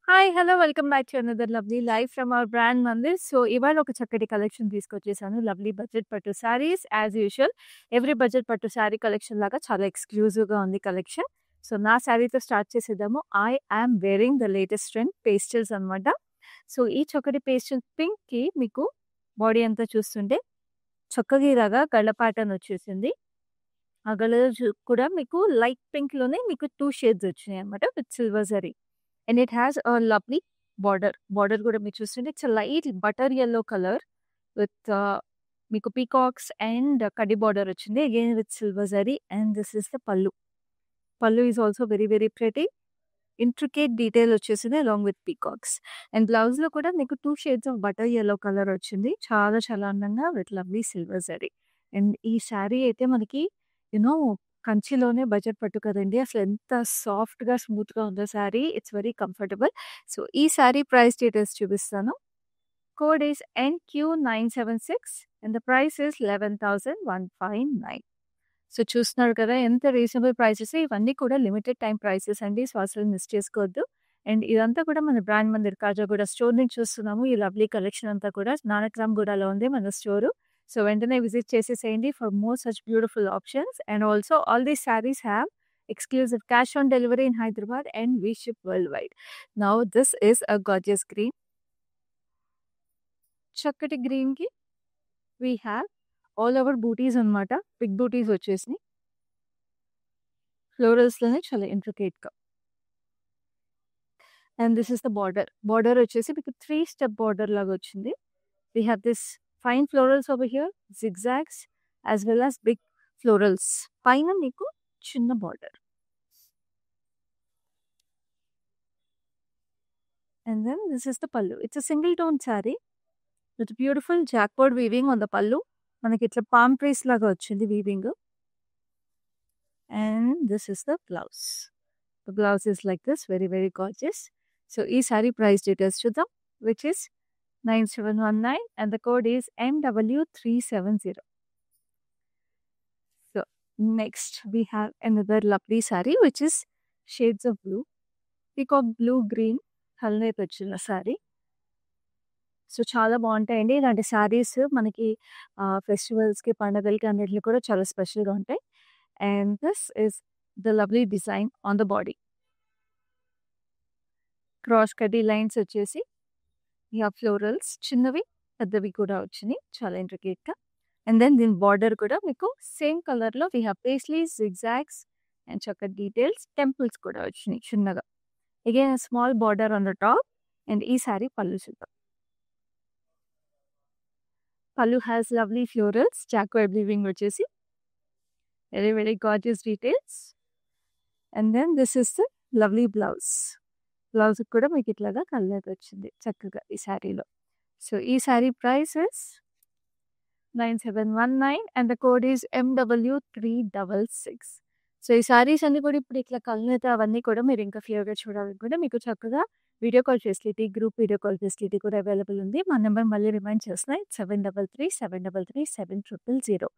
Hi! Hello! Welcome back to another lovely live from our brand Mandir. So, ఇవాళ ఒక చక్కటి collection తీసుకొచ్చేసాను. Lovely budget pattu saris as usual. Every budget pattu sari collection లాగా చాలా ఎక్స్‌క్లూజివ్‌గా ఉంది కలెక్షన్. సో, నా శారీతో స్టార్ట్ చేసేద్దాము. I am wearing the latest trend pastels అనమాట. సో, ఈ చక్కటి పేస్టల్ పింక్‌కి మీకు బాడీ అంతా చూస్తుంటే చక్కగా ఇలాగా గళ్ళ ప్యాటర్న్ వచ్చేసింది. ఆ గళ్ళలో కూడా మీకు లైట్ పింక్‌లోనే మీకు 2 షేడ్స్ వచ్చినాయన్నమాట with silver zari. And it has a lovely border. Border కూడా మీరు చూస్తుంటే it's light butter yellow colour with మీకు పీకాక్స్ అండ్ కడ్డీ బార్డర్ వచ్చింది. Again with silver zari and this is the pallu. Pallu is also very very pretty. Intricate detail వచ్చేసింది along with peacocks. And బ్లౌజ్‌లో కూడా మీకు 2 shades of butter yellow colour వచ్చింది. చాలా చాలా అందంగా with lovely silver zari. And ఈ శారీ అయితే మనకి కంచిలోనే బడ్జెట్ పట్టు కదండీ! అసలెంత సాఫ్ట్‌గా, స్మూత్‌గా ఉందో sari. It's very comfortable. So, ఈ శారీ ప్రైస్ డీటెయిల్స్ చూపిస్తాను. Code is NQ976 and the price is 11,159. So, చూస్తున్నారు కదా! ఎంత రీజనబుల్ ప్రైసెస్. ఇవన్నీ కూడా లిమిటెడ్ టైమ్ ప్రైసెస్ అండి. సో, అసలు మిస్ చేసుకోవద్దు. అండ్ ఇదంతా కూడా మన బ్రాండ్ మందిర్ కాజాగూడ స్టోర్ నుంచి చూస్తున్నాము. ఈ లవ్లీ కలెక్షన్ అంతా కూడా నానక్రామ్‌గూడలో ఉంది మన స్టోరు. సో, వెంటనే విజిట్ చేసేసేయండి for more such beautiful options. And also all these saris have exclusive cash on delivery in Hyderabad and we ship worldwide. Now this is a gorgeous green. చక్కటి గ్రీన్‌కి we have all over butis అనమాట. Big butis వచ్చేసినాయి. ఫ్లోరల్స్‌లోనే చాలా ఇంట్రికేట్‌గా. And this is the border. Border వచ్చేసి మీకు 3 step border లాగా వచ్చింది. We have this fine florals over here, zigzags as well as big florals. పైన మీకు చిన్న border. And then this is the pallu. It's a single tone sari with beautiful jacquard weaving on the pallu. మనకి ఇట్లా palm trees లాగా వచ్చింది weaving. And this is the blouse. The blouse is like this very very gorgeous. So, ఈ sari price details చూద్దాం which is 9719 and the code is MW370. So, next we have another lovely saree which is shades of blue. Peacock blue green హల్నేత్ వచ్చిన sari. So, చాలా బాగుంటాయండి ఇలాంటి శారీస్ మనకి ఫెస్టివల్స్‌కి, పండగలకి అన్నిటికి కూడా చాలా స్పెషల్‌గా ఉంటాయి. And this is the lovely design on the body. Cross కడ్డీ లైన్స్ వచ్చేసి ఫ్లోరల్స్ చిన్నవి, పెద్దవి కూడా వచ్చినాయి. చాలా ఇంట్రికేట్‌గా. అండ్ దెన్ దీని బార్డర్ కూడా మీకు సేమ్ కలర్‌లో we have paisleys, zigzags and చక్కటి డీటెయిల్స్. టెంపుల్స్ కూడా వచ్చినాయి చిన్నగా. Again small border on the top. And ఈ శారీ పల్లు చూద్దాం. Pallu has lovely florals, jacquard weaving వచ్చేసి very very gorgeous details. And then this is the lovely blouse. బ్లౌజ్‌కి కూడా మీకు ఇట్లాగా కలర్ వచ్చింది చక్కగా ఈ శారీలో. సో, ఈ sari price is 9719 and the code is MW366. So, ఈ శారీస్ అన్ని కూడా ఇప్పుడు ఇట్లా కలనేత అవన్నీ కూడా మీరు ఇంకా క్లియర్‌గా చూడాలనుకుంటే మీకు చక్కగా video call facility, group video call facility కూడా అవైలబుల్ ఉంది. మా నెంబర్ మళ్ళీ రిమైండ్ చేస్తున్నాయి 7337337000.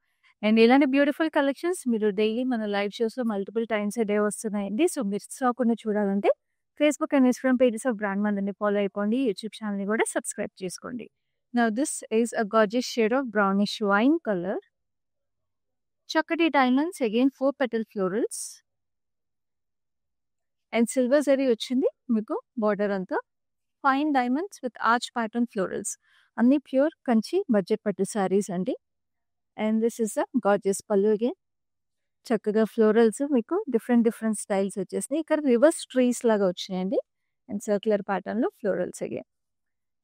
అండ్ ఇలాంటి బ్యూటిఫుల్ కలెక్షన్స్ మీరు డైలీ మన లైవ్ షోస్‌లో మల్టిపుల్ టైమ్స్ ఏ డే వస్తున్నాయండి. సో, మిస్ అవ్వకుండా చూడాలంటే Facebook and Instagram pages of brand మందిర్‌ని ఫాలో అయిపోండి. యూట్యూబ్ ఛానెల్‌ని కూడా సబ్స్క్రైబ్ చేసుకోండి. Now this is a gorgeous shade of brownish wine color. చక్కటి diamonds, again 4 petal florals. And silver zari వచ్చింది మీకు బార్డర్ అంతా. Fine diamonds with arch pattern florals. అన్ని ప్యూర్ కంచి బడ్జెట్ పట్టు శారీస్ అండి. And this is a gorgeous పల్లు again. చక్కగా florals మీకు different styles వచ్చేసినాయి. ఇక్కడ రివర్స్ ట్రీస్ లాగా వచ్చినాయండి. అండ్ సర్క్యులర్ ప్యాటర్న్‌లో florals again.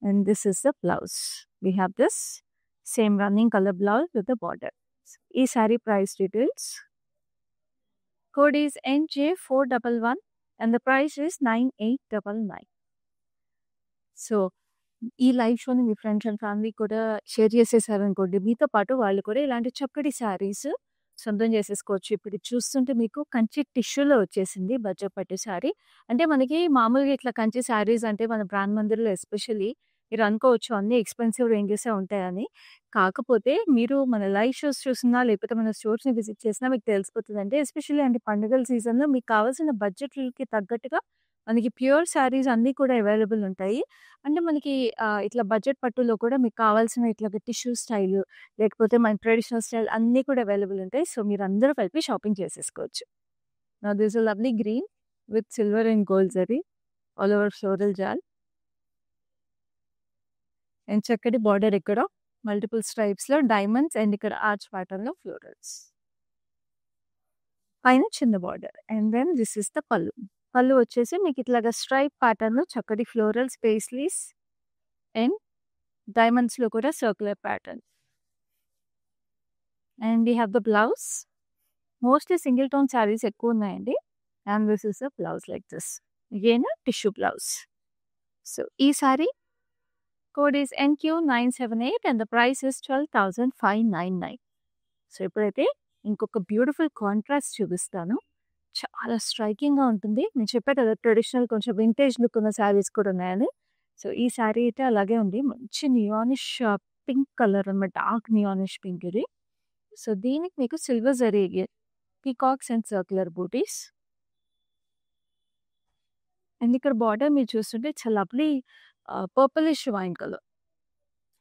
And this is the blouse. We have this same running color blouse with the border. ఈ sari price details. Code is NJ411 and the price is 9899. So, ఈ live షోని మీ friends and family కూడా share చేసేసారనుకోండి. మీతో పాటు వాళ్ళు కూడా ఇలాంటి చక్కటి శారీస్ సొంతం చేసేసుకోవచ్చు. ఇప్పుడు చూస్తుంటే మీకు కంచి టిష్యూలో వచ్చేసింది బడ్జెట్ పట్టు శారీ. అంటే మనకి మామూలుగా ఇట్లా కంచి శారీస్ అంటే మన బ్రాండ్ మందిర్‌లో ఎస్పెషల్లీ మీరు అనుకోవచ్చు అన్నీ ఎక్స్‌పెన్సివ్ రేంజెసే ఉంటాయని. కాకపోతే మీరు మన లైవ్ షోస్ చూసినా, లేకపోతే మన స్టోర్స్‌ని విజిట్ చేసినా మీకు తెలిసిపోతదండి. ఎస్పెషల్లీ అంటే పండుగల సీజన్‌లో మీకు కావాల్సిన బడ్జెట్‌లకి తగ్గట్టుగా మనకి ప్యూర్ శారీస్ అన్నీ కూడా అవైలబుల్ ఉంటాయి. అంటే మనకి ఇట్లా బడ్జెట్ పట్టులో కూడా మీకు కావాల్సిన ఇట్లాగా టిష్యూ స్టైలు, లేకపోతే మన ట్రెడిషనల్ స్టైల్ అన్నీ కూడా అవైలబుల్ ఉంటాయి. సో, మీరందరూ కలిపి షాపింగ్ చేసేసుకోవచ్చు. Now this is a lovely green with silver and gold zari all over floral jaal. And చక్కటి బార్డర్ ఇక్కడ మల్టిపుల్ స్ట్రైప్స్‌లో డైమండ్స్ అండ్ ఇక్కడ ఆర్చ్ ప్యాటర్న్‌లో ఫ్లోరల్స్. పైన చిన్న border. And then this is the pallu. Pallu వచ్చేసి మీకు ఇట్లాగా స్ట్రైప్ ప్యాటర్న్‌లో చక్కటి ఫ్లోరల్స్, పేస్లీస్ అండ్ డైమండ్స్‌లో కూడా circular pattern. And we have the blouse. Mostly single tone saris ఎక్కువున్నాయండి. And this is the blouse like this. Again tissue blouse. So, ఈ sari code is NQ978 and the price is 12,599. So, ఇప్పుడైతే ఇంకొక beautiful contrast చూపిస్తాను. చాలా స్ట్రైకింగ్‌గా ఉంటుంది. నేను చెప్పా కదా! ట్రెడిషనల్ కొంచెం వింటేజ్ లుక్ ఉన్న శారీస్ కూడా ఉన్నాయని. సో, ఈ శారీ అయితే అలాగే ఉంది. మంచి నియానిష్ పింక్ కలర్ అన్నమాట. డార్క్ నియానిష్ పింక్ ఇది. సో, దీనికి మీకు silver zari peacocks and circular butis. And ఇక్కడ బార్డర్ మీరు చూస్తుంటే చాలా lovely purplish wine colour.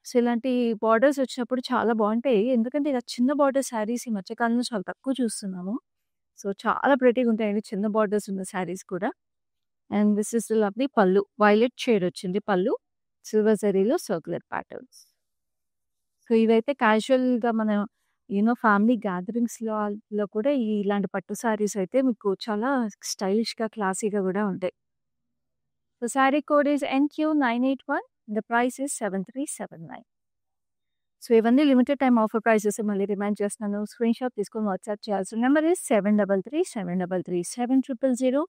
So, ఇలాంటి బార్డర్స్ వచ్చినప్పుడు చాలా బావుంటాయి. ఎందుకంటే ఇలా చిన్న బార్డర్ శారీస్ ఈ మధ్య కాలంలో చాలా తక్కువ చూస్తున్నాము. సో, చాలా ప్రెటీగా ఉంటాయండి చిన్న బార్డర్స్ ఉన్న శారీస్ కూడా. And this is the lovely pallu. Violet shade వచ్చింది పల్లు. సిల్వర్ జరీలో సర్క్యులర్ ప్యాటర్న్స్. సో, ఇవైతే క్యాజువల్‌గా మనం ఫ్యామిలీ గ్యాదరింగ్స్‌లో కూడా ఇలాంటి పట్టు శారీస్ అయితే మీకు చాలా స్టైలిష్‌గా, క్లాసీగా కూడా ఉంటాయి. So, sari code is NQ981. The price is 7379. So, ఇవన్నీ లిమిటెడ్ టైమ్ ఆఫర్ ప్రైసెస్ మళ్ళీ రిమైండ్ చేస్తున్నాను. స్క్రీన్‌షాట్ తీసుకొని వాట్సాప్ చేయాల్సిన number is 7337337000.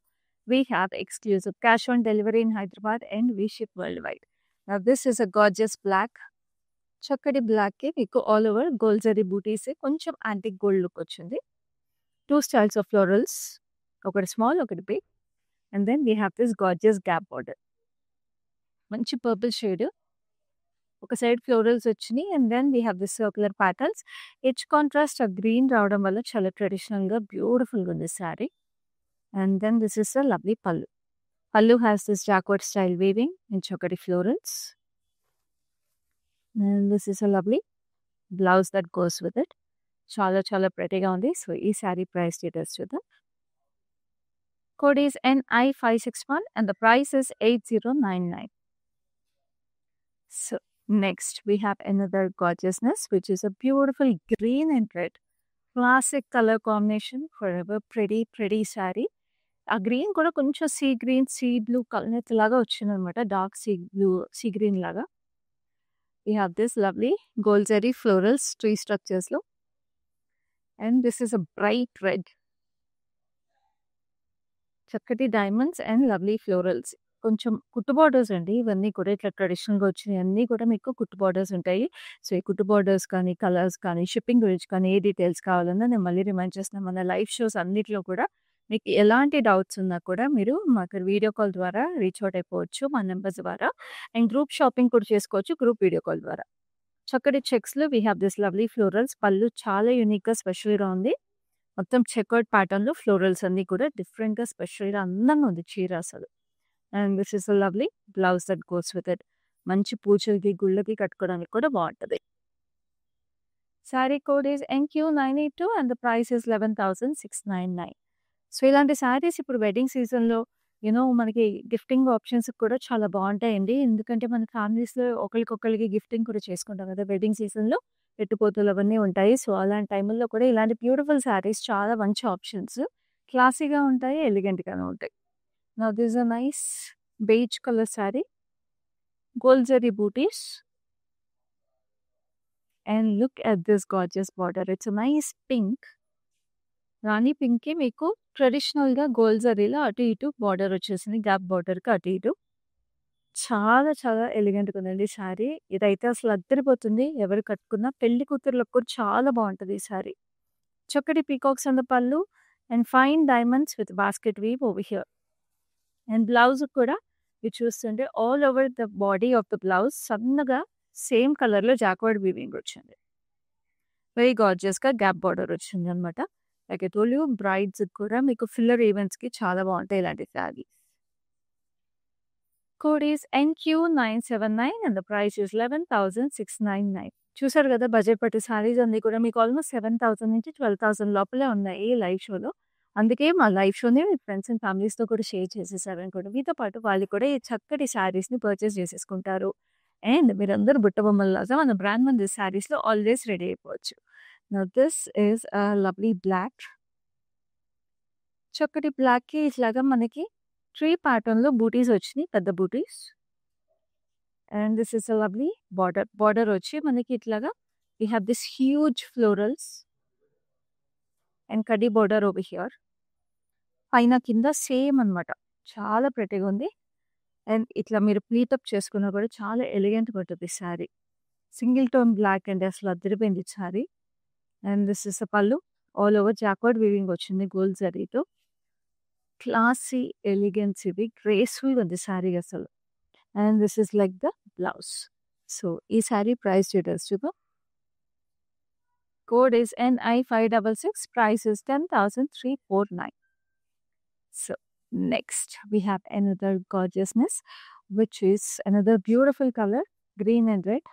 We have exclusive cash on delivery in Hyderabad and we ship worldwide. Now this is a gorgeous black. చక్కటి బ్లాక్‌కి మీకు all over gold zari butis కొంచెం antique gold look వచ్చింది. 2 styles of florals. ఒకటి small, ఒకటి big. And then we have this gorgeous gap border. మంచి purple shade. ఒక side florals వచ్చినాయి. And then we have this circular patterns. Edge contrast ఆ green రావడం వల్ల చాలా ట్రెడిషనల్‌గా బ్యూటిఫుల్‌గా ఉంది sari. And then this is a lovely pallu. Pallu has this jacquard style weaving and చక్కటి florals. And this is a lovely blouse that goes with it. చాలా చాలా ప్రెటీగా ఉంది. సో, ఈ శారీ ప్రైస్ డీటెయిల్స్ చూద్దాం. Code is NI561 and the price is 8099. So, next we have another gorgeousness which is a beautiful green and red. Classic color combination, forever pretty saree. ఆ green కూడా కొంచెం sea green, sea blue colour లాగా వచ్చిందనమాట. Dark sea blue, sea green లాగా. We have this lovely gold zari florals tree structures లో. And this is a bright red. చక్కటి diamonds and lovely florals. కొంచెం కుట్టు బార్డర్స్ అండి ఇవన్నీ కూడా ఇట్లా ట్రెడిషనల్‌గా వచ్చినయి అన్నీ కూడా మీకు కుట్టు బార్డర్స్ ఉంటాయి. సో, ఈ కుట్టు బార్డర్స్ కానీ, కలర్స్ కానీ, షిప్పింగ్ గురించి కానీ ఏ డీటెయిల్స్ కావాలన్నా నేను మళ్ళీ రిమైండ్ చేస్తున్నాను. మన లైవ్ షోస్ అన్నిట్లో కూడా మీకు ఎలాంటి డౌట్స్ ఉన్నా కూడా మీరు మాకు వీడియో కాల్ ద్వారా రీచ్ అవుట్ అయిపోవచ్చు మా నంబర్స్ ద్వారా. అండ్ గ్రూప్ షాపింగ్ కూడా చేసుకోవచ్చు గ్రూప్ వీడియో కాల్ ద్వారా. చక్కటి చెక్స్‌లో we have this lovely florals. పళ్ళు చాలా యూనిక్‌గా, స్పెషల్‌గా ఉంది. మొత్తం చెకర్డ్ ప్యాటర్న్‌లో ఫ్లోరల్స్ అన్నీ కూడా డిఫరెంట్‌గా, స్పెషల్‌గా అందంగా ఉంది చీర అసలు. And this is a lovely blouse that goes with it. మంచి పూజలకి, గుళ్ళకి కట్టుకోవడానికి కూడా బావుంటది. Sari code is NQ982 and the price is 11,699. So, ఇలాంటి శారీస్ ఇప్పుడు వెడ్డింగ్ సీజన్‌లో మనకి గిఫ్టింగ్ ఆప్షన్స్ కూడా చాలా బావుంటాయండి. ఎందుకంటే మన ఫ్యామిలీస్‌లో ఒకళ్ళకొకళ్ళకి గిఫ్టింగ్ కూడా చేసుకుంటాం కదా! వెడ్డింగ్ సీజన్‌లో పెట్టుపోతలు అవన్నీ ఉంటాయి. సో, అలాంటి టైముల్లో కూడా ఇలాంటి బ్యూటిఫుల్ శారీస్ చాలా మంచి ఆప్షన్స్. క్లాసీగా ఉంటాయి, ఎలిగెంట్‌గాను ఉంటాయి. Now this is a nice beige colour sari. Gold zari butis. And look at this gorgeous border. It's a nice pink. Rani పింక్‌కి మీకు ట్రెడిషనల్‌గా గోల్డ్ జరీలో అటు ఇటు బార్డర్ వచ్చేసింది. గ్యాప్ బార్డర్‌కి అటు ఇటు. చాలా చాలా ఎలిగెంట్‌గా ఉందండి ఈ శారీ. ఇదైతే అసలు అద్దరిపోతుంది. ఎవరు కట్టుకున్నా పెళ్లి కూతుర్లకు కూడా చాలా బావుంటది ఈ శారీ. చక్కటి peacocks on the pallu and fine diamonds with basket weave over here. And blouse కూడా ఇది చూస్తుంటే all over the body of the blouse సన్నగా సేమ్ కలర్‌లో జాక్వర్డ్ వీవింగ్ వచ్చింది. వెరీ గార్జియస్‌గా గ్యాప్ బార్డర్ వచ్చిందనమాట. లైక్ ఐ టోల్డ్ యూ బ్రైడ్స్‌కి కూడా మీకు ఫిల్లర్ ఈవెంట్స్‌కి చాలా బావుంటాయి ఇలాంటి sari. Code is NQ979 and the price is 11,699. చూసారు కదా! బడ్జెట్ పట్టు శారీస్ అన్నీ కూడా మీకు ఆల్మోస్ట్ 7,000 నుంచి 12,000 లోపలే ఉన్నాయి ఈ లైవ్ షోలో. అందుకే మా లైవ్ షోని మీ ఫ్రెండ్స్ అండ్ ఫ్యామిలీస్‌తో కూడా షేర్ చేసేసారనుకోండి. మీతో పాటు వాళ్ళు కూడా ఈ చక్కటి శారీస్‌ని పర్చేస్ చేసేసుకుంటారు. అండ్ మీరందరూ బుట్ట బొమ్మల్లాగా మన బ్రాండ్ మందిర్ శారీస్‌లో ఆల్వేస్ రెడీ అయిపోవచ్చు. Now this is a lovely black. చక్కటి బ్లాక్‌కి ఇట్లాగా మనకి ట్రీ ప్యాటర్న్‌లో బూటీస్ వచ్చినాయి. పెద్ద butis. And this is a lovely border. Border వచ్చి మనకి ఇట్లాగా we have this huge florals and కడ్డీ బార్డర్ ఓవర్ హియర్. పైన కింద సేమ్ అనమాట. చాలా ప్రెటీగా ఉంది. అండ్ ఇట్లా మీరు ప్లీట్ అప్ చేసుకున్నా కూడా చాలా ఎలిగెంట్‌గా ఉంటుంది శారీ. సింగిల్ టోన్ బ్లాక్ అండి. అసలు అదిరిపోయింది శారీ. అండ్ దిస్ ఇస్ అ పల్లు. ఆల్ ఓవర్ జాక్వర్డ్ వీవింగ్ వచ్చింది గోల్డ్ జరీతో. క్లాసీ ఎలిగెన్స్ ఇది. గ్రేస్‌ఫుల్‌గా ఉంది శారీ అసలు. And this is like the blouse. So ఈ శారీ ప్రైస్ డీటెయిల్స్ చూద్దాం. Code is NI566. Price is 10,349. So next we have another gorgeousness, which is another beautiful color, green and red.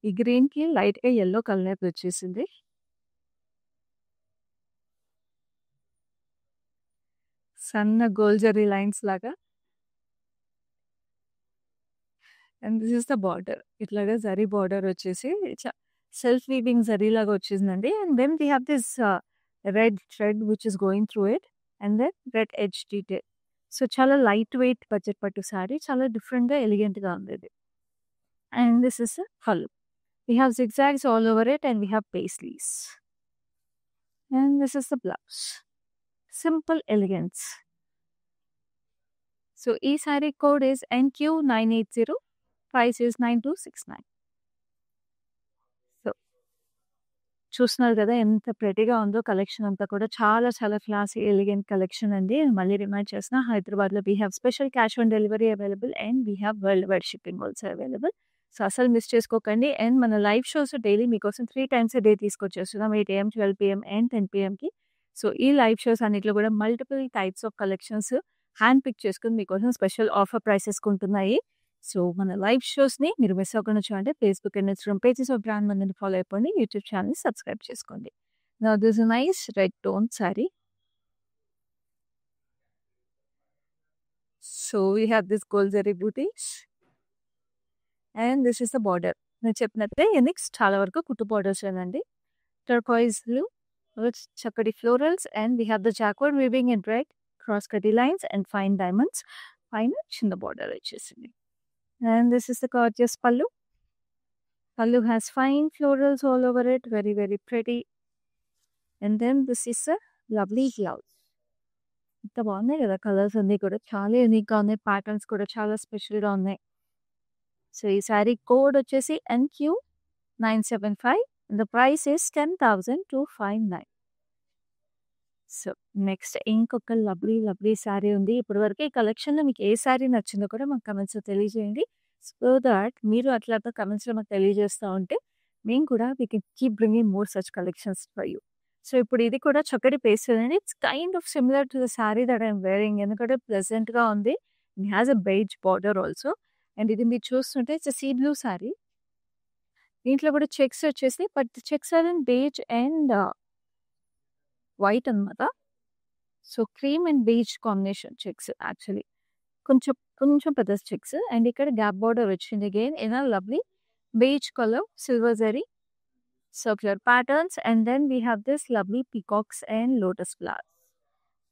ఈ green కి light గా yellow colour వచ్చేసింది. సన్న gold zari lines లాగా. And this is the border. ఇట్లాగా zari border వచ్చేసి self weaving zari లాగా వచ్చేసిందండి. And then we have this red thread which is going through it and then red edge detail. So చాలా light weight budget pattu sari. చాలా డిఫరెంట్‌గా ఎలిగెంట్‌గా ఉంది ఇది. And this is pallu. We have zigzags all over it and we have paisleys. And this is the blouse. Simple elegance. So e saree code is NQ980. Price is 9269. So చూస్తున్నారు కదా ఎంత ప్రెటీగా ఉందో కలెక్షన్ అంతా కూడా చాలా చాలా క్లాసీ ఎలిగెంట్ కలెక్షన్ అండి. మళ్ళీ రిమైండ్ చేస్తున్నా హైదరాబాద్లో we have special cash on delivery available and we have worldwide shipping also available. So అసలు మిస్ చేసుకోకండి. అండ్ మన లైవ్ షోస్ డైలీ మీకోసం 3 times a డే తీసుకొచ్చేస్తున్నాం. 8 AM, 12 PM అండ్ 10 PMకి. సో ఈ లైవ్ షోస్ అన్నిట్లో కూడా multiple types of collections hand pick చేసుకుని మీకోసం స్పెషల్ ఆఫర్ ప్రైసెస్‌కి ఉంటున్నాయి. సో మన లైవ్ షోస్‌ని మీరు మిస్ అవ్వకుండా చూడాలంటే Facebook and Instagram pages of brand మందిని ఫాలో అయిపోండి. యూట్యూబ్ ఛానెల్‌ని సబ్స్క్రైబ్ చేసుకోండి. Now this is nice red tone sari. So we have this gold zari butis. And this is the border. నేను చెప్పినట్టే నెక్స్ట్ చాలా వరకు కుట్టు బార్డర్స్ అండి. టర్కాయిజ్ బ్లూ విత్ చక్కటి florals and we have the jacquard weaving in red cross కటీ lines and fine diamonds. పైన చిన్న బార్డర్ వచ్చేసింది. And this is the gorgeous pallu. Pallu has fine florals all over it. Very very pretty. And then this is a lovely blouse. ఎంత బాగున్నాయి కదా colours అన్నీ కూడా చాలా యూనిక్గా ఉన్నాయి. ప్యాటర్న్స్ కూడా చాలా స్పెషల్గా ఉన్నాయి. సో ఈ శారీ కోడ్ వచ్చేసి NQ975. The price is 10,259. So next ఇంకొక లవ్లీ లవ్లీ శారీ ఉంది. ఇప్పటి వరకు ఈ కలెక్షన్లో మీకు ఏ శారీ నచ్చిందో కూడా మాకు కమెంట్స్లో తెలియజేయండి. సో దట్ మీరు అట్లా కమెంట్స్లో మాకు తెలియజేస్తూ ఉంటే మేము కూడా we can keep bringing more such collections for you. So ఇప్పుడు ఇది కూడా చక్కటి పేస్ట్ అండి. It's kind of similar to the sari that I'm wearing. ఎందుకంటే ప్లెజెంట్గా ఉంది. It has a beige border also. And ఇది మీరు చూస్తుంటే ఇట్స్ సీ బ్లూ శారీ. దీంట్లో కూడా చెక్స్ వచ్చేసి but checks are in beige and white అనమాట. So cream and beige combination checks actually. కొంచెం కొంచెం పెద్ద చెక్స్. అండ్ ఇక్కడ గ్యాప్ బార్డర్ వచ్చింది again in a lovely beige colour silver zari circular patterns and then we have this lovely peacocks and lotus flowers.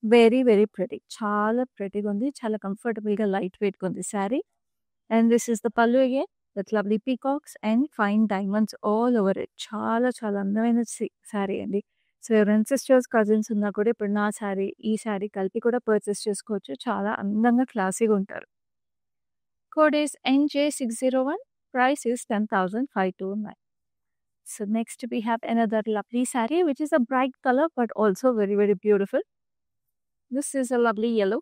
Very very pretty. చాలా ప్రెటీగా ఉంది. చాలా కంఫర్టబుల్గా లైట్ వెయిట్గా ఉంది sari. And this is the pallu again with lovely peacocks and fine diamonds all over it. చాలా చాలా అందమైన శారీ అండి. సో ఎవరైనా సిస్టర్స్ కజిన్స్ ఉన్నా కూడా ఇప్పుడు నా శారీ ఈ శారీ కలిపి కూడా పర్చేస్ చేసుకోవచ్చు. చాలా అందంగా క్లాసీగా ఉంటారు. Code is NJ601. Price is 10,529. So next we have another lovely saree which is a bright color but also very very beautiful. This is a lovely yellow.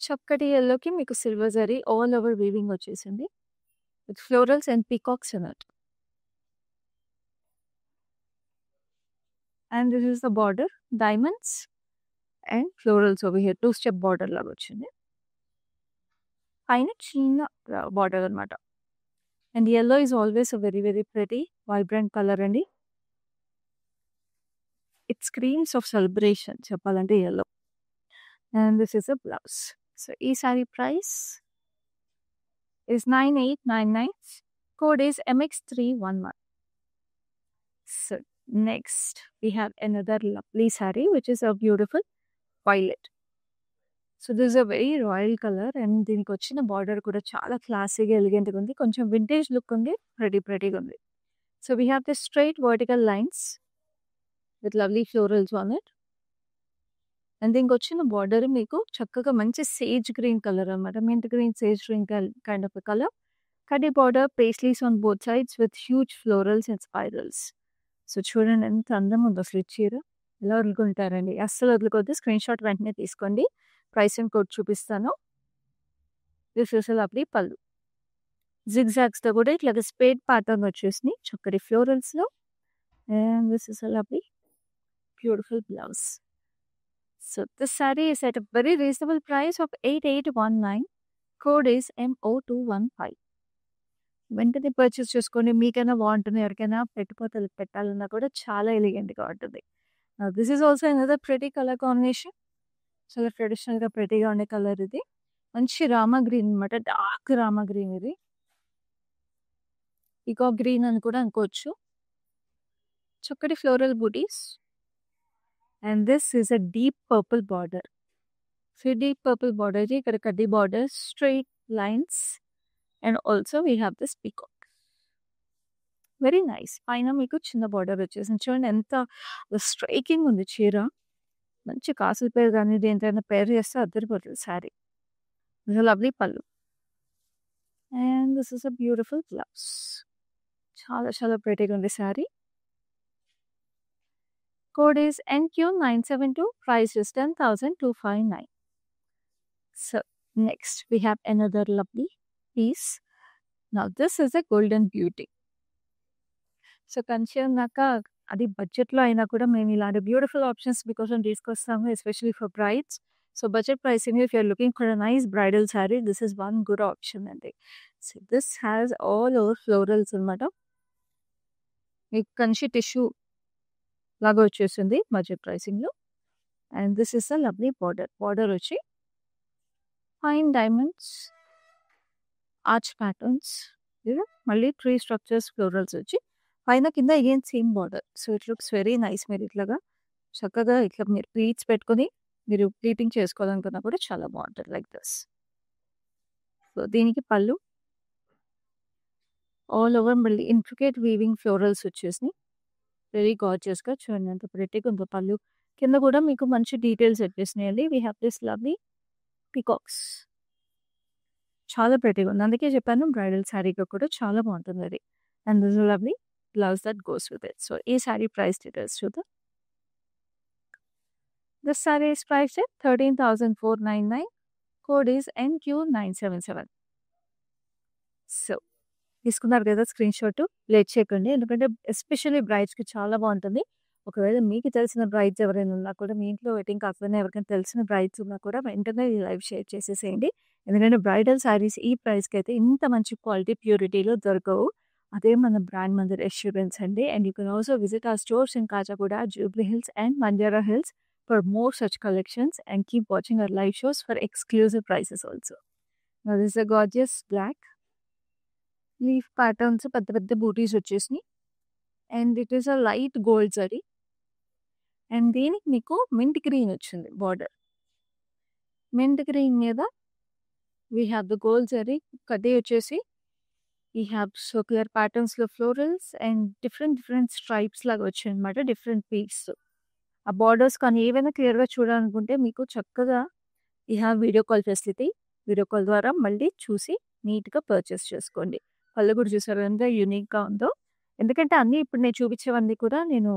చక్కటి యెల్లోకి మీకు silver zari all over weaving వచ్చేసింది. With florals and peacocks in it. And this is the border. Diamonds and florals over here 2 step border లాగా వచ్చింది. పైన చిన్న border అనమాట. And yellow is always a very very pretty vibrant colour అండి. It screams of celebration చెప్పాలంటే yellow. And this is a blouse. So ఈ sari price is 9899. Code is MX311. So next we have another lovely saree which is a beautiful violet. So this is a very royal color and దీనికి వచ్చిన border కూడా చాలా క్లాసీగా ఎలిగెంట్గా ఉంది. కొంచెం vintage look ఉంది. prettyగా ఉంది. So we have the straight vertical lines with lovely florals on it. And దీనికి వచ్చిన బార్డర్ మీకు చక్కగా మంచి సేజ్ గ్రీన్ కలర్ అనమాట. Mint green sage green kind of colour. కడ్డీ border, paisleys on both sides with huge florals and spirals. So చూడండి ఎంత అందం ఉందో అసలు చీర. ఎలా వదులుకుంటారండి, అస్సలు వదులుకోవద్దు. స్క్రీన్ షాట్ వెంటనే తీసుకోండి. ప్రైస్ అండ్ కోడ్ చూపిస్తాను. దిస్ ఇస్ లవ్లీ పళ్ళు. జిగ్జాగ్స్తో కూడా ఇట్లాగ స్పేడ్ ప్యాటర్న్ వచ్చేసి చక్కటి ఫ్లోరల్స్లో. And this is lovely beautiful blouse. So this saree is at a very reasonable price of 8819. Code is MO215. వెంటనే పర్చేస్ చేసుకోండి. మీకైనా బాగుంటుంది, ఎవరికైనా పెట్టుపోతలకు పెట్టాలన్నా కూడా చాలా ఎలిగెంట్గా ఉంటుంది. This is also another pretty colour combination. చాలా ట్రెడిషనల్గా ప్రెటీగా ఉండే కలర్ ఇది. మంచి రామా గ్రీన్ అనమాట. డార్క్ రామా గ్రీన్ ఇది. పీకాక్ గ్రీన్ అని కూడా అనుకోవచ్చు. చక్కటి floral booties. And this is a deep purple border. So deep purple border, ఇక్కడ కడ్డీ border, straight lines, and also we have this peacock. Very nice. పైన మీకు చిన్న బార్డర్ వచ్చేసింది. చూడండి ఎంత స్ట్రైకింగ్ ఉంది చీర. మంచి కాసుల పేరు కానీ దేంతైనా పేరు చేస్తే అద్దరిపోతుంది శారీ. లవ్లీ పళ్ళు. And this is a beautiful blouse. చాలా చాలా ప్రెటీగా ఉంది sari. Code is NQ972. Price is 10,259. So next we have another lovely piece. Now this is a golden beauty. So కన్షియన్నాక అది బడ్జెట్లో అయినా కూడా మేము ఇలాంటి బ్యూటిఫుల్ ఆప్షన్స్ మీకోసం తీసుకొస్తాము, especially for brides. So budget pricing, if you're looking for a nice bridal sari, this is one good option అండి. So this has all over florals అనమాట. మీకు కంచి టిష్యూ లాగా వచ్చేసింది బడ్జెట్ ప్రైసింగ్లో. And this is a lovely border. Border వచ్చి fine diamonds, arch patterns, మళ్ళీ 3 structures florals వచ్చి పైన కింద again same border. So it looks very nice. మీరు ఇట్లాగా చక్కగా ఇట్లా మీరు ప్లీట్స్ పెట్టుకొని మీరు ప్లీటింగ్ చేసుకోవాలనుకున్నా కూడా చాలా బాగుంటుంది లైక్ దిస్. సో దీనికి పళ్ళు ఆల్ ఓవర్ మళ్ళీ ఇంట్రికేట్ వీవింగ్ ఫ్లోరల్స్ వచ్చేసి వెరీ గార్జియస్గా. చూడండి ఎంత ప్రెటీగా ఉందో పళ్ళు. కింద కూడా మీకు మంచి డీటెయిల్స్ వచ్చేసినాయండి. We have this lovely peacocks. చాలా ప్రెటీగా ఉంది. అందుకే చెప్పాను బ్రైడల్ శారీగా కూడా చాలా బాగుంటుంది అది. And this lovely blouse that goes with it. So ఈ శారీ ప్రైస్ డీటెయిల్స్ చూద్దాం. This sari is price 13,499. Code is NQ977. So తీసుకున్నారు కదా స్క్రీన్ షాట్, లేట్ చేయకండి. ఎందుకంటే ఎస్పెషల్లీ బ్రైడ్స్కి చాలా బాగుంటుంది. ఒకవేళ మీకు తెలిసిన బ్రైడ్స్ ఎవరైనా ఉన్నా కూడా, మీ ఇంట్లో వెడ్డింగ్ కాకపోయినా ఎవరికైనా తెలిసిన బ్రైడ్స్ ఉన్నా కూడా వెంటనే ఈ లైవ్ షేర్ చేసేసేయండి. ఎందుకంటే బ్రైడల్ శారీస్ ఈ ప్రైస్కి అయితే ఇంత మంచి క్వాలిటీ ప్యూరిటీలో దొరకవు. అదే మన బ్రాండ్ మందిర్ అష్యూరెన్స్ అండి. And you can also visit our stores in Kajagoda, Jubilee Hills and Banjara Hills for more such collections, and keep watching our live shows for exclusive prices also. Now this is a gorgeous black leaf patterns, పెద్ద పెద్ద బూటీస్ వచ్చేసినాయి. And it is a light gold zari. And దీనికి మీకు mint green వచ్చింది border. Mint green మీద we have the gold zari. కడ్డీ వచ్చేసి వీ హ్యావ్ సర్క్యులర్ ప్యాటర్న్స్లో ఫ్లోరల్స్ అండ్ డిఫరెంట్ స్ట్రైప్స్ లాగా వచ్చాయి అనమాట. Different piece. ఆ బార్డర్స్ కానీ ఏవైనా క్లియర్గా చూడాలనుకుంటే మీకు చక్కగా ఈ have video call facility. Video call ద్వారా మళ్ళీ చూసి నీట్గా పర్చేస్ చేసుకోండి. పళ్ళు కూడా చూసారు ఎంత యూనిక్గా ఉందో. ఎందుకంటే అన్నీ ఇప్పుడు నేను చూపించేవన్నీ కూడా నేను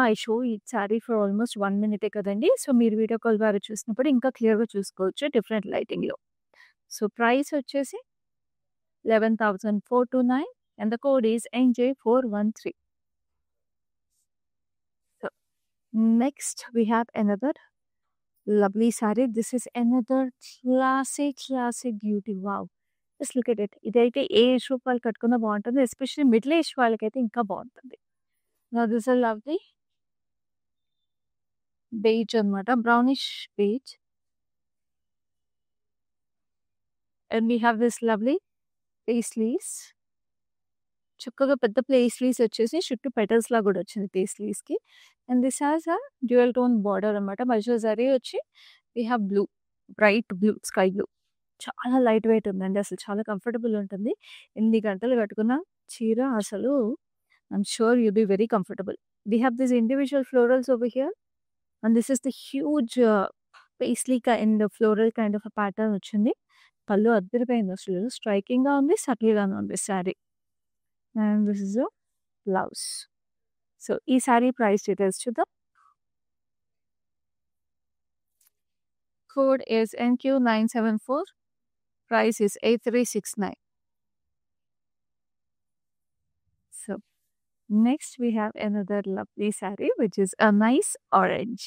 I show each sorry for almost 1 మినిటే కదండీ. సో, మీరు వీడియో కాల్ ద్వారా చూసినప్పుడు ఇంకా క్లియర్‌గా చూసుకోవచ్చు డిఫరెంట్ లైటింగ్‌లో. సో, ప్రైస్ వచ్చేసి 11,429 and the code is NJ413. So, next we have another lovely saree. This is another classic beauty. Wow! Just look at it. ఇదైతే ఏ age group వాళ్ళు కట్టుకున్నా బాగుంటుంది. ఎస్పెషల్లీ మిడిల్ ఏజ్ వాళ్ళకైతే ఇంకా బాగుంటుంది. Now this is a lovely beige అన్నమాట. Brownish beige. And we have this lovely paisleys. చక్కగా పెద్ద పేస్లీస్ వచ్చేసి చుట్టూ పెటల్స్ లాగా కూడా వచ్చింది పేస్లీస్‌కి. And this has a dual tone border అన్నమాట. మధ్యలో జరీ వచ్చి we have blue, bright blue, sky blue. చాలా లైట్ వెయిట్ ఉందండి. అసలు చాలా కంఫర్టబుల్ ఉంటుంది. ఎన్ని గంటలు కట్టుకున్న చీర అసలు I'm sure you'll be very comfortable. We have this individual florals over here and this is the huge paisley kind floral kind of pattern వచ్చింది. పళ్ళు అద్దరిపోయింది అసలు. స్ట్రైకింగ్‌గా ఉంది. సటిల్‌గాను ఉంది sari. And this is the blouse. So, ఈ సారీ ప్రైస్ డీటెయిల్స్ చూద్దాం. Code is NQ974. Price is 8369. So, next we have another lovely saree which is a nice orange.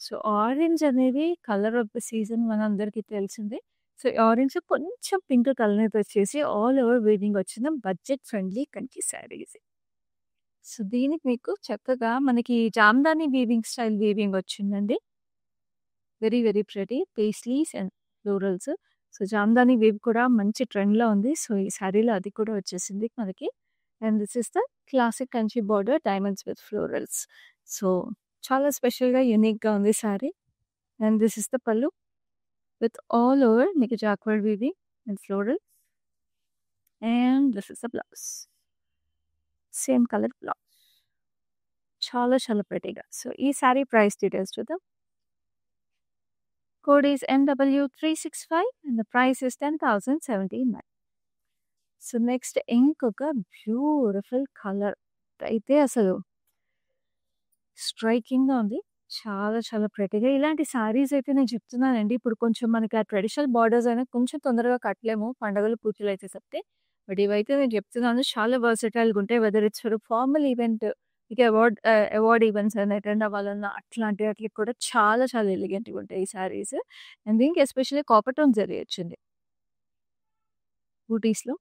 So, orange అనేది కలర్ ఆఫ్ ద సీజన్ మనందరికీ తెలిసిందే. So, orange కొంచెం pink colour వచ్చేసి all over weaving వచ్చిన budget friendly Kanchi sari ఇది. So, దీనికి మీకు చక్కగా మనకి జామ్దాని వీవింగ్ స్టైల్ వీవింగ్ వచ్చిందండి. Very very pretty paisleys and florals. So, Jamdani weave కూడా మంచి ట్రెండ్‌లో ఉంది. సో, ఈ సారీలో అది కూడా వచ్చేసింది మనకి. And this is the classic Kanchi border diamonds with florals. So, చాలా స్పెషల్‌గా యూనిక్‌గా ఉంది sari. And this is the పల్లు విత్ ఆల్ ఓవర్ మీకు jacquard weaving and floral. And this is the blouse. Same colour blouse. చాలా చాలా ప్రెటీగా. సో, ఈ సారీ ప్రైస్ డీటెయిల్స్ చూద్దాం. Code is NW365 and the price is 10,079. So, next ఇంకొక beautiful colour అయితే అసలు స్ట్రైకింగ్‌గా ఉంది. చాలా చాలా ప్రెటీగా. ఇలాంటి సారీస్ అయితే నేను చెప్తున్నానండి. ఇప్పుడు కొంచెం మనకి ఆ ట్రెడిషనల్ బార్డర్స్ అయినా కొంచెం తొందరగా కట్టలేము పండుగలు, పూజలు అయితే తప్పితే. బట్ ఇవైతే నేను చెప్తున్నాను చాలా వర్సటైల్‌గా ఉంటాయి. Whether it's for formal event, ఇక అవార్డ్ ఈవెంట్స్ అయినా అటెండ్ అవ్వాలన్నా అట్లాంటి వాటికి కూడా చాలా చాలా ఎలిగెంట్‌గా ఉంటాయి ఈ సారీస్. అండ్ దీనికి ఎస్పెషల్లీ కాపర్ టోన్ జరీ వచ్చింది బూటీస్‌లో.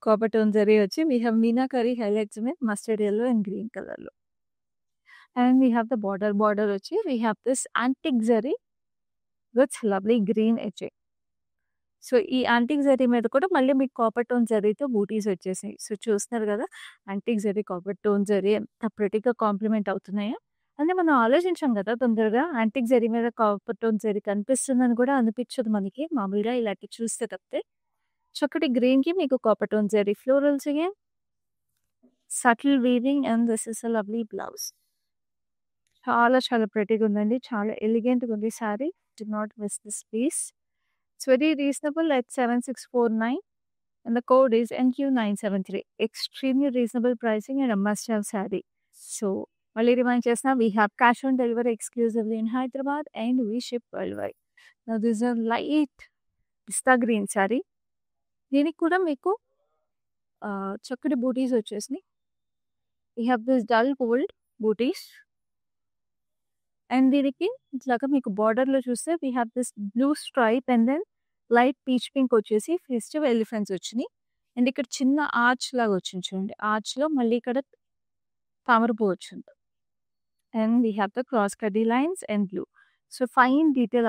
కాపర్ టోన్ జరీ వచ్చి we have meenakari highlights with mustard yellow and green కలర్‌లో. And we have the border వచ్చి we have this antique zari with lovely green edging. So, ఈ యాంటిక్ జరీ మీద కూడా మళ్ళీ మీకు కాపర్ టోన్ జరీతో బూటీస్ వచ్చేసాయి. సో, చూస్తున్నారు కదా! Antique zari, copper tone zari ఎంత ప్రెటీగా కాంప్లిమెంట్ అవుతున్నాయో. అంటే మనం ఆలోచించాం కదా! తొందరగా యాంటిక్ జరీ మీద కాపర్ టోన్ జరీ కనిపిస్తుందని కూడా అనిపించదు మనకి మామూలుగా ఇలాంటివి చూస్తే తప్పితే. చక్కటి గ్రీన్‌కి మీకు copper tone zari florals again. Subtle weaving and this is a lovely blouse. చాలా చాలా ప్రెటీగా ఉందండి. చాలా ఎలిగెంట్‌గా ఉంది sari. Do not miss this piece. It's very reasonable at 7649 and the code is NQ973. Extremely reasonable pricing and a must-have saree. So, mali remind chesna we have cash on delivery exclusively in Hyderabad and we ship worldwide. Now this is a light pista green saree. దీనికి కూడా మీకు చక్కటి బూటీస్ వచ్చేసినాయి. We have this dull gold booties. And దీనికి ఇట్లాగా మీకు బార్డర్‌లో చూస్తే we have this blue stripe and then light peach pink వచ్చేసి ఫెస్టివ్ ఎలిఫెంట్స్ వచ్చినాయి. అండ్ ఇక్కడ చిన్న ఆర్చ్ లాగా వచ్చింది చూడండి. ఆర్చ్‌లో మళ్ళీ ఇక్కడ తామర పువ్వు వచ్చింది. And we have the cross కడ్డీ lines and blue. So, fine detail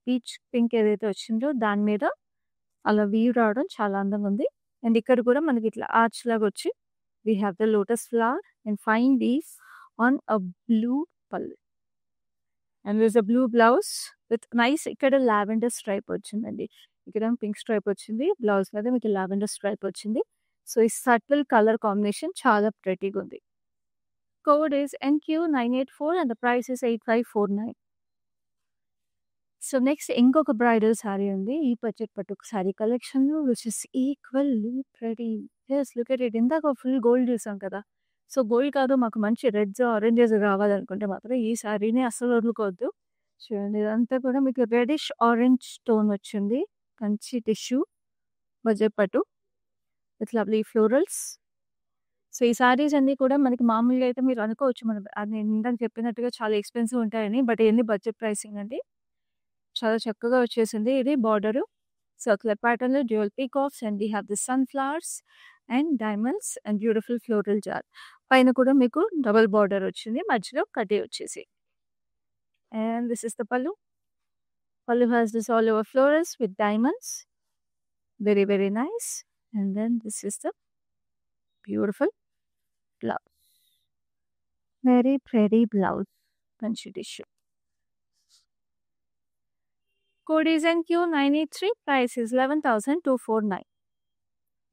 peach pink ఏదైతే వచ్చిందో దాని మీద అలా వీవ్ రావడం చాలా అందంగా ఉంది. అండ్ ఇక్కడ కూడా మనకి ఇట్లా ఆర్చ్ లాగా వచ్చి we have the lotus flower and fine leaves on a blue pallu. And this a blue blouse with nice ఇక్కడ లావెండర్ స్ట్రైప్ వచ్చిందండి. ఇక్కడ పింక్ స్ట్రైప్ వచ్చింది. బ్లౌజ్ మీద మీకు లావెండర్ స్ట్రైప్ వచ్చింది. సో, ఈ సటిల్ కలర్ కాంబినేషన్ చాలా ప్రెటీగా ఉంది. Code is NQ984 and the price is 8549. So next ఇంకొక బ్రైడల్ సారీ ఉంది. ఈ బడ్జెట్ పట్టు సారీ కలెక్షన్‌లో which is equally pretty. Just look at it. ఇందాక ఫుల్ గోల్డ్ చూసాం కదా! సో గోల్డ్ కాదు మాకు మంచి రెడ్స్, ఆరెంజెస్ కావాలనుకుంటే మాత్రం ఈ సారీని అస్సలు వదులుకోవద్దు. చూడండి ఇదంతా కూడా మీకు రెడిష్ ఆరెంజ్ టోన్ వచ్చింది. కంచి టిష్యూ బడ్జెట్ పట్టు విత్ లవ్లీ ఫ్లోరల్స్. సో ఈ సారీస్ అన్నీ కూడా మనకి మామూలుగా అయితే మీరు అనుకోవచ్చు మనం అది నేను ఇందాక చెప్పినట్టుగా చాలా ఎక్స్‌పెన్సివ్ ఉంటాయని. బట్ ఇయన్నీ బడ్జెట్ ప్రైసింగ్ అండి. చాలా చక్కగా వచ్చేసింది. ఇది బార్డరు సర్క్యులర్ ప్యాటర్న్‌లో dual peacocks and we have the sunflowers and diamonds and beautiful floral జార్. పైన కూడా మీకు డబుల్ బార్డర్ వచ్చింది. మధ్యలో కడ్డీ వచ్చేసి. And this is the pallu. Pallu has this all over florals with diamonds. Very very nice. And then this is the beautiful blouse. Very pretty blouse. Kanchi tissue. Code is NQ983. Price is 11,249.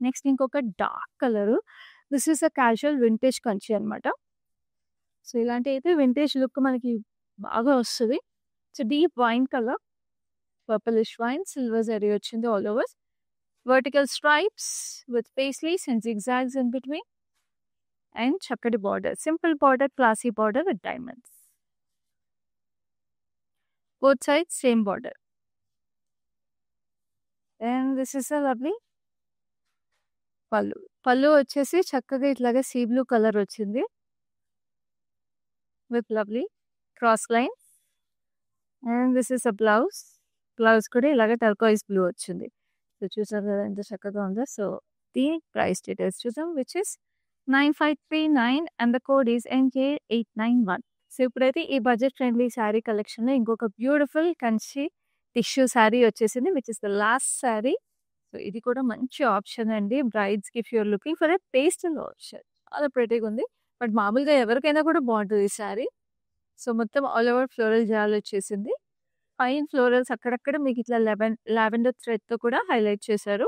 Next ఇంకొక dark colour. This is a casual vintage Kanchi అనమాట. So ఇలాంటి అయితే vintage look మనకి బాగా వస్తుంది. So deep wine colour, purplish wine, silver zari వచ్చింది all over. Vertical stripes with paisleys and zigzags in between. And చక్కటి border, simple border, classy border with diamonds. Both sides same border. And this is a lovely pallu. Pallu వచ్చేసి చక్కగా ఇట్లాగా sea blue colour వచ్చింది with lovely cross line. And this is a blouse. Blouse కూడా ఇలాగ turquoise blue వచ్చింది. So చూసారు కదా ఎంత చక్కగా ఉందో. సో దీని ప్రైస్ డీటెయిల్స్ చూసాం which is 9539 and the code is NK891. So ఇప్పుడైతే ఈ బడ్జెట్ ఫ్రెండ్లీ శారీ కలెక్షన్లో ఇంకొక బ్యూటిఫుల్ కంచి టిష్యూ శారీ వచ్చేసింది which is the last sari. So ఇది కూడా మంచి ఆప్షన్ అండి బ్రైడ్స్కి. If you're looking for a pastel option చాలా ప్రెటీగా ఉంది. బట్ మామూలుగా ఎవరికైనా కూడా బాగుంటుంది ఈ శారీ. సో మొత్తం ఆల్ ఓవర్ ఫ్లోరల్ జాల్ వచ్చేసింది. ఫైన్ ఫ్లోరల్స్ అక్కడక్కడ మీకు ఇట్లా లావెండర్ థ్రెడ్తో కూడా హైలైట్ చేశారు.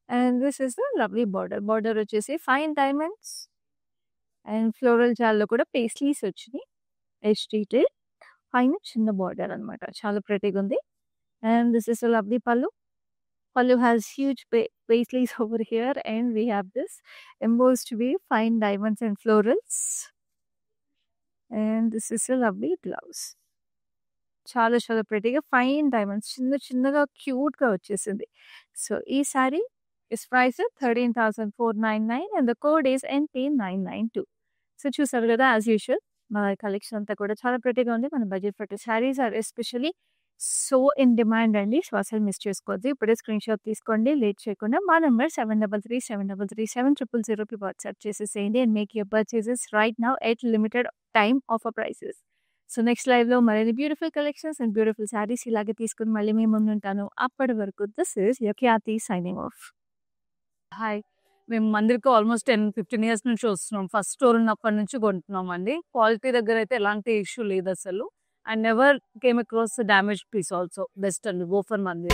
And this is the lovely border. Border వచ్చేసి ఫైన్ డైమండ్స్ అండ్ ఫ్లోరల్ జాల్లో కూడా పేస్లీస్ వచ్చినాయి. ఎడ్జ్ డీటెయిల్ పైన చిన్న బార్డర్ అనమాట. చాలా ప్రెటీగా ఉంది. And this is a lovely పల్లు. Pallu has huge paisleys over here and we have this embossed weave, fine diamonds and florals. And this is a lovely blouse. చాలా చాలా ప్రెటీగా ఫైన్ డైమండ్స్ చిన్న చిన్నగా క్యూట్గా వచ్చేసింది. సో ఈ sorry is price 13,499 and the code is NP992. So చూసారు కదా as usual మన కలెక్షన్ అంతా కూడా చాలా ప్రెటీగా ఉంది. మన budget pattu saris are especially so in demand అండి. సో అసలు మిస్ చేసుకోవద్దు. ఇప్పుడే స్క్రీన్ షాట్ తీసుకోండి లేట్ చేయకుండా. మా నెంబర్ 7337337000కి వాట్సాప్ చేసేసేయండి and make your purchases right now at limited time offer prices. So next లైవ్లో మరిన్ని beautiful collections and beautiful saris ఇలాగే తీసుకుని మళ్ళీ మేము ముందుంటాను. అప్పటి వరకు this is your Khyati signing off. Hi, మేము మందిరికి ఆల్మోస్ట్ 10-15 ఇయర్స్ నుంచి వస్తున్నాం. ఫస్ట్ స్టోర్ ఉన్నప్పటి నుంచి కొంటున్నాం అండి. క్వాలిటీ దగ్గర అయితే ఎలాంటి ఇష్యూ లేదు అసలు. I never came across a damaged piece also. Best and go for Mandir.